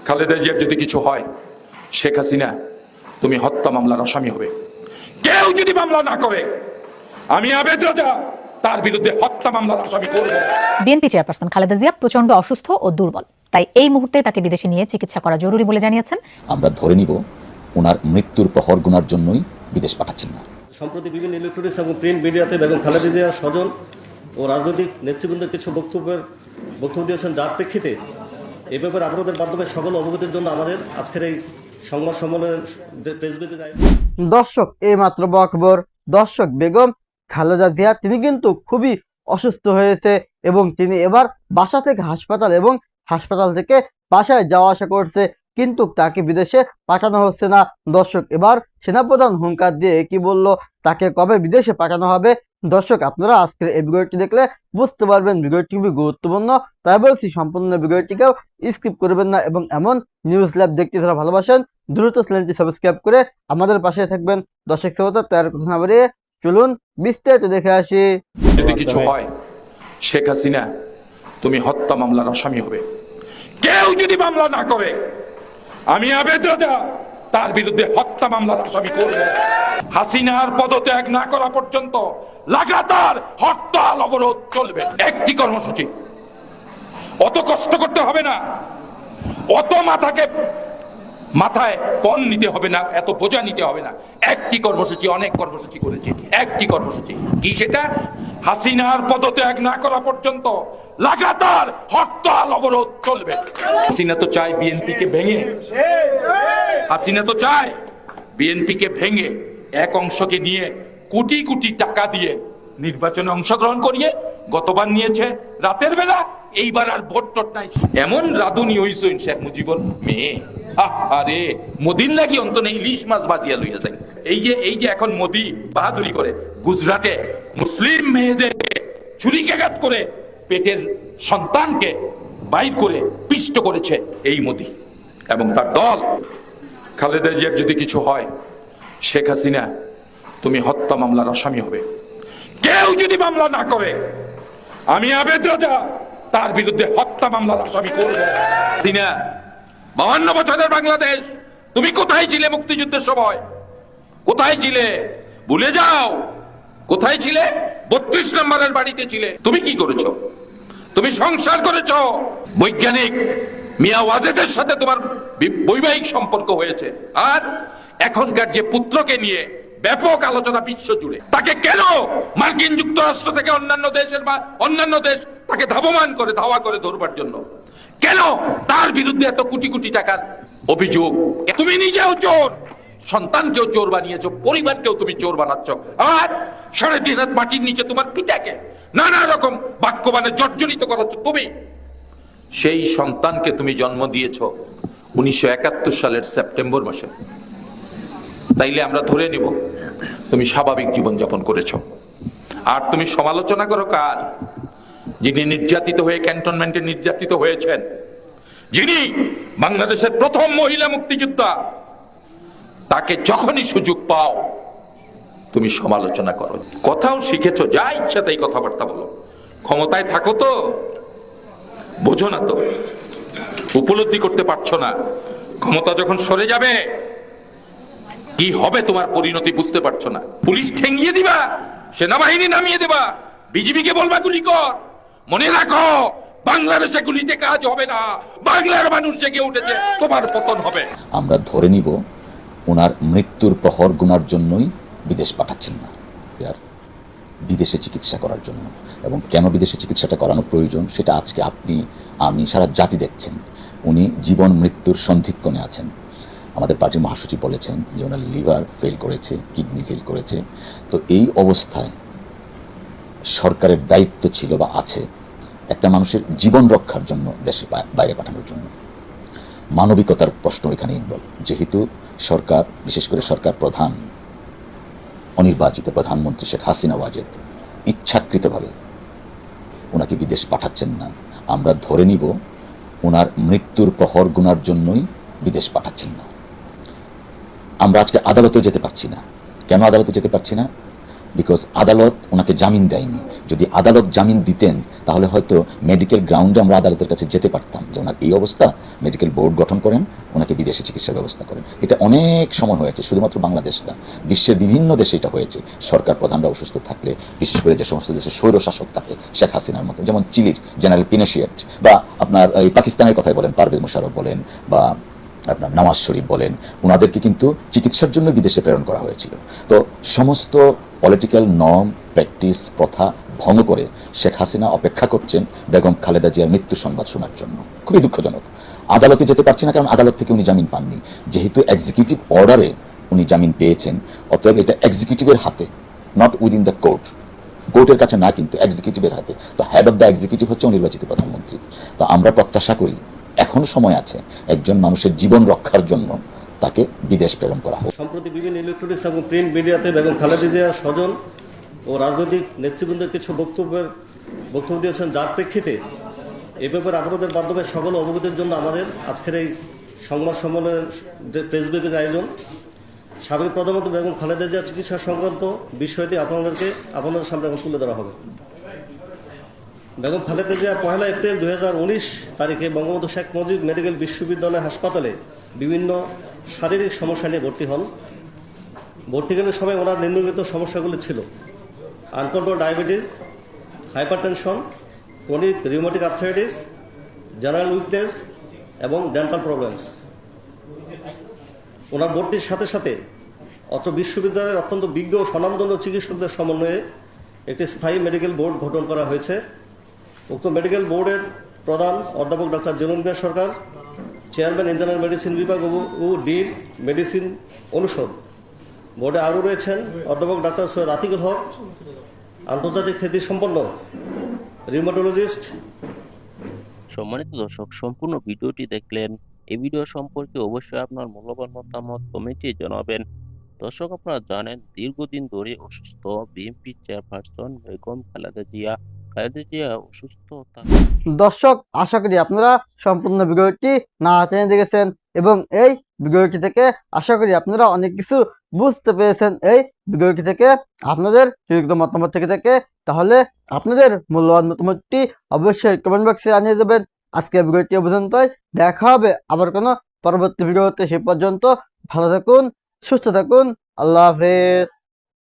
খালেদা জিয়ার যদি কিছু হয়, শেখ হাসিনা তুমি হত্যা মামলার আসামি হবে। কেউ যদি মামলা না করে, আমি আবেদ রাজা তার বিরুদ্ধে হত্যা মামলার আসামি করব। বিএনপি চেয়ারপারসন খালেদা জিয়া প্রচন্ড অসুস্থ ও দুর্বল, তাই এই মুহূর্তে তাকে বিদেশে নিয়ে চিকিৎসা করা জরুরি বলে জানিয়েছেন। আমরা ধরে নিব ওনার মৃত্যুর প্রহর গুনার জন্যই বিদেশ পাঠাচ্ছেন না। সম্প্রতি বিভিন্ন ইলেকট্রনিক্স এবং প্রিন্ট মিডিয়াতে বেগম খালেদা জিয়ার স্বজন ও রাজনৈতিক নেতৃবৃন্দের কিছু বক্তব্য দিয়েছেন, যার প্রেক্ষিতে এ ব্যাপারে আপনাদের মাধ্যমে সকল অবগতির জন্য আমাদের আজকের এই সংবাদ সম্মেলনের প্রেসবিতে যায়। দর্শক, এই মাত্র বকবর দর্শক, বেগম খালেদা জিয়া তিনি কিন্তু খুবই অসুস্থ হয়েছে এবং তিনি এবার বাসা থেকে হাসপাতাল এবং হাসপাতাল থেকে বাসায় যাওয়া আসা করছে, কিন্তু তাকে বিদেশে পাঠানো হচ্ছে না। দর্শক, এবার সেনাপ্রধান হুঙ্কার দিয়ে কি বলল, তাকে কবে বিদেশে পাঠানো হবে? দর্শক, আপনারা আজকের এই ভিডিওটি দেখলে বুঝতে পারবেন ভিডিওটি খুবই গুরুত্বপূর্ণ, তাই বলছি সম্পূর্ণ ভিডিওটিকেও স্কিপ করবেন না এবং এমন নিউজ ল্যাব দেখতে যারা ভালোবাসেন দ্রুত চ্যানেলটি সাবস্ক্রাইব করে আমাদের পাশে থাকবেন। দর্শক শ্রোতা, তার কথা না বাড়িয়ে চলুন বিস্তারিত দেখে আসি। যদি কিছু হয়, শেখ হাসিনা তুমি হত্যা মামলার আসামি হবে। কেউ যদি মামলা না করে, আমি আবেদ রাজা তার বিরুদ্ধে হত্যা মামলার আসামি করব। হাসিনার পদত্যাগ না করা পর্যন্ত লাগাতার হরতাল অবরোধ চলবে। একটি কর্মসূচি, অত কষ্ট করতে হবে না, অত মাথায় পণ নিতে হবে না, এত বোঝা নিতে হবে না। একটি কর্মসূচি, অনেক কর্মসূচি করেছি, একটি কর্মসূচি কি সেটা? হাসিনার পদত্যাগ না করা পর্যন্ত লাগাতার হরতাল অবরোধ চলবে। হাসিনা তো চায় বিএনপিকে ভেঙে, হাসিনা তো চায় বিএনপিকে ভেঙে এক অংশকে নিয়ে কোটি কোটি টাকা দিয়ে নির্বাচনে অংশগ্রহণ করিয়ে, গতবার নিয়েছে রাতের বেলা, এইবার আর ভোট টট নাই। এমন রাধুনি হইছেন শেখ মুজিবুর মেয়ে, আরে মোদির লাগি অন্তনে ইলিশ মাছ বাজিয়া লইয়া যায়। এই যে এখন মোদি বাহাদুরি করে গুজরাটে মুসলিম মেয়েদেরকে ছুরিকাঘাত করে পেটের সন্তানকে বাইর করে পিষ্ট করেছে এই মোদি এবং তার দল। খালেদা জিয়ার যদি কিছু হয়, শেখ হাসিনা তুমি হত্যা মামলার আসামি হবে। কেউ যদি মামলা না করে, আমি আবেদ রাজা তার বিরুদ্ধে হত্যা মামলার আসামি করব। হাসিনা 52 বছরের বাংলাদেশ, তুমি কোথায় ছিলে মুক্তিযুদ্ধের সময়? কোথায় ছিলে? ভুলে যাও কোথায় ছিলে? 32 নম্বরের বাড়িতে ছিলে। তুমি কি করেছো? তুমি সংসার করেছো। বৈজ্ঞানিক মিয়া ওয়াজেদের সাথে তোমার বৈবাহিক সম্পর্ক হয়েছে, আর এখনকার যে পুত্রকে নিয়ে ব্যাপক আলোচনা বিশ্ব জুড়ে, তাকে কেন মার্কিন যুক্তরাষ্ট্র থেকে অন্যান্য দেশ তাকে ধাওয়া করে ধরবার জন্য কেন তার বিরুদ্ধে এত কোটি কোটি টাকার অভিযোগ? তুমি নিজেও চোর, সন্তানকেও চোর বানিয়েছো, পরিবারকেও তুমি চোর বানাচ্ছ, আর 3.5 হাত মাটির নিচে তোমার পিতাকে নানা রকম বাক্যবাণে জর্জরিত করাচ্ছ। তুমি সেই সন্তানকে তুমি জন্ম দিয়েছো 1971 সালের সেপ্টেম্বর মাসে। তাইলে আমরা ধরে নিব তুমি স্বাভাবিক জীবন যাপন করেছো। আর তুমি সমালোচনা করো কার? যিনি নির্যাতিত হয়ে ক্যান্টনমেন্টে নির্যাতিত হয়েছেন, যিনি বাংলাদেশের প্রথম মহিলা মুক্তিযোদ্ধা, তাকে যখনই সুযোগ পাও তুমি সমালোচনা করো। কথাও শিখেছো, যা ইচ্ছা তাই কথাবার্তা বলো। ক্ষমতায় থাকো তো বোঝো না, তো উপলব্ধি করতে পারছো না। ক্ষমতা যখন সরে যাবে কি হবে তোমার পরিণতি বুঝতে পারছো না। পুলিশ ঠেঙিয়ে দিবা, সেনাবাহিনী নামিয়ে দেবা, বিজিবিকে বলবা গুলি কর। মনে রাখো, বাংলাদেশে গুলিতে কাজ হবে না, বাংলার মানুষ জেগে উঠেছে, তোমার পতন হবে। আমরা ধরে নিব ওনার মৃত্যুর প্রহর গুনার জন্যই বিদেশ পাঠাচ্ছেন না, আর বিদেশে চিকিৎসা করার জন্য। এবং কেন বিদেশে চিকিৎসাটা করানো প্রয়োজন সেটা আজকে আপনি, আমি, সারা জাতি দেখছেন। উনি জীবন মৃত্যুর সন্ধিক্ষণে আছেন। আমাদের পার্টির মহাসচিব বলেছেন যে ওনার লিভার ফেল করেছে, কিডনি ফেল করেছে। তো এই অবস্থায় সরকারের দায়িত্ব ছিল বা আছে একটা মানুষের জীবন রক্ষার জন্য দেশের বাইরে পাঠানোর জন্য। মানবিকতার প্রশ্ন এখানে ইনভলভ, যেহেতু সরকার, বিশেষ করে সরকার প্রধান, অনির্বাচিত প্রধানমন্ত্রী শেখ হাসিনা ওয়াজেদ ইচ্ছাকৃতভাবে ওনাকে বিদেশ পাঠাচ্ছেন না। আমরা ধরে নিব ওনার মৃত্যুর প্রহর গুনার জন্যই বিদেশ পাঠাচ্ছেন না। আমরা আজকে আদালতে যেতে পারছি না। কেন আদালতে যেতে পারছি না? বিকজ আদালত ওনাকে জামিন দেয়নি। যদি আদালত জামিন দিতেন তাহলে হয়তো মেডিকেল গ্রাউন্ডে আমরা আদালতের কাছে যেতে পারতাম যে ওনার এই অবস্থা, মেডিকেল বোর্ড গঠন করেন, ওনাকে বিদেশে চিকিৎসার ব্যবস্থা করেন। এটা অনেক সময় হয়েছে, শুধুমাত্র বাংলাদেশ না, বিশ্বের বিভিন্ন দেশে এটা হয়েছে। সরকার প্রধানরা অসুস্থ থাকলে, বিশেষ করে যে সমস্ত দেশে স্বৈর শাসক থাকে শেখ হাসিনার মতো, যেমন চিলির জেনারেল পিনোশিয়েট, বা আপনার এই পাকিস্তানের কথাই বলেন, পারভেজ মুশারফ বলেন, বা আপনার নওয়াজ শরীফ বলেন, ওনাদেরকে কিন্তু চিকিৎসার জন্য বিদেশে প্রেরণ করা হয়েছিল। তো সমস্ত পলিটিক্যাল নর্ম, প্র্যাকটিস, প্রথা ভঙ্গ করে শেখ হাসিনা অপেক্ষা করছেন বেগম খালেদা জিয়ার মৃত্যু সংবাদ শোনার জন্য। খুবই দুঃখজনক। আদালতে যেতে পারছে না কারণ আদালত থেকে উনি জামিন পাননি। যেহেতু এক্সিকিউটিভ অর্ডারে উনি জামিন পেয়েছেন, অতএব এটা এক্সিকিউটিভের হাতে, নট উইদিন দ্য কোর্ট, কোর্টের কাছে না, কিন্তু এক্সিকিউটিভের হাতে। তো হেড অফ দ্য এক্সিকিউটিভ হচ্ছে নির্বাচিত প্রধানমন্ত্রী। তো আমরা প্রত্যাশা করি এখনো সময় আছে, একজন মানুষের জীবন রক্ষার জন্য তাকে বিদেশ প্রেরণ করা হোক। সম্প্রতি বিভিন্ন ইলেকট্রনিক্স এবং প্রিন্ট মিডিয়াতে বেগম খালেদা জিয়ার স্বজন ও রাজনৈতিক নেতৃবৃন্দের কিছু বক্তব্য দিয়েছেন, যার প্রেক্ষিতে এ ব্যাপারে আপনাদের মাধ্যমে সকল অবগতির জন্য আমাদের আজকের এই সংবাদ সম্মেলনের যে প্রেস ব্রিফিং আয়োজন। সাবেক প্রধানমন্ত্রী বেগম খালেদা জিয়া চিকিৎসা সংক্রান্ত বিষয়টি আপনাদের সামনে এখন তুলে ধরা হবে। বেগম খালেদা জিয়া 1 এপ্রিল 2019 তারিখে বঙ্গবন্ধু শেখ মুজিব মেডিকেল বিশ্ববিদ্যালয় হাসপাতালে বিভিন্ন শারীরিক সমস্যা নিয়ে ভর্তি হন। ভর্তিকালীন সময় ওনার নিম্নলিখিত সমস্যাগুলি ছিল: uncontrol diabetes, hypertension, chronic rheumatic arthritis, general weakness এবং ডেন্টাল প্রবলেমস। ওনার ভর্তির সাথে সাথে অত্র বিশ্ববিদ্যালয়ের অত্যন্ত বিজ্ঞ ও স্বনামধন্য চিকিৎসকদের সমন্বয়ে একটি স্থায়ী মেডিকেল বোর্ড গঠন করা হয়েছে। উক্ত মেডিকেল বোর্ডের প্রধান অধ্যাপক ডক্টর জেনুন মিয়া সরকার, চেয়ারম্যান ইন্টারনাল মেডিসিন বিভাগ ও ডিন মেডিসিন অনুষদ। বোর্ডে আরও রয়েছেন অধ্যাপক ডক্টর সৈয়দ আতিকুল হক, আন্তর্জাতিক খ্যাতিসম্পন্ন রিউমাটোলজিস্ট। সম্মানিত দর্শক, সম্পূর্ণ ভিডিওটি দেখলেন। এই ভিডিও সম্পর্কে অবশ্যই আপনার মূল্যবান মতামত কমেন্টে জানাবেন। দর্শক, আপনারা জানেন দীর্ঘদিন ধরে অসুস্থ বিএনপি চেয়ারপারসন বেগম খালেদা জিয়া। অসুস্থ দর্শক, আশা করি আপনারা সম্পূর্ণ ভিডিওটি না টেনে দেখেছেন এবং এই ভিডিওটি থেকে আশা করি আপনারা অনেক কিছু বুঝতে পেরেছেন। এই ভিডিওটি থেকে আপনাদের যদি মতামত থেকে থাকে তাহলে আপনাদের মূল্যবান মতামতটি অবশ্যই কমেন্ট বক্সে জানিয়ে দেবেন। আজকে ভিডিওটি পর্যন্তই, দেখা হবে আবার কোনো পরবর্তী ভিডিওতে। সে পর্যন্ত ভালো থাকুন, সুস্থ থাকুন, আল্লাহ হাফেজ।